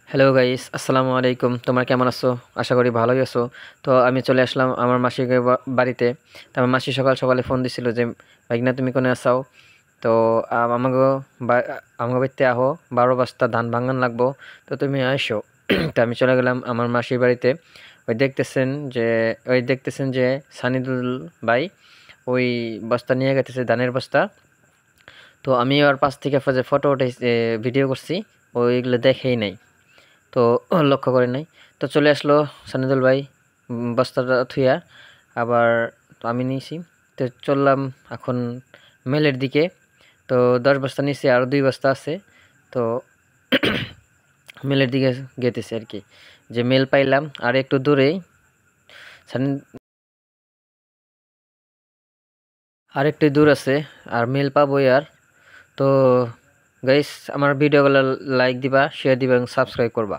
Hello guys, আসসালামু আলাইকুম। তোমরা কেমন আছো? আশা করি ভালোই আছো। তো আমি চলে আসলাম আমার মাসির বাড়িতে। তো আমার মাসি সকাল সকালে ফোন দিছিল যে ভাইগনা তুমি কোনে আসাও। তো আমাকে আমাকে বাড়িতে আহো, 12 বস্তা ধান ভাঙান লাগবো, তো তুমি আইসো। তো আমি চলে গেলাম আমার মাসির বাড়িতে। ওই দেখতেছেন যে সানিদুল ভাই ওই বস্তা নিয়ে গেতেছে, ধানের বস্তা। তো আমি আর পাশ থেকে যে ফটো উঠাইছি, ভিডিও করছি, ওইগুলো দেখেই নাই। তো লক্ষ্য করে নাই। তো চলে আসলো সানিদুল ভাই বস্তাটা থুইয়া, আবার তো আমি নিয়েছি। তো চললাম এখন মেলের দিকে। তো 10 বস্তা নিয়েছি, আরও 2 বস্তা আছে। তো মেলের দিকে গেতেছি আর কি। যে মেল পাইলাম আর একটু দূরেই, সানি আর একটু দূর আছে, আর মেল পাবোই আর। তো গাইস, আমার ভিডিওগুলো লাইক দিবা, শেয়ার দিবা এবং সাবস্ক্রাইব করবা।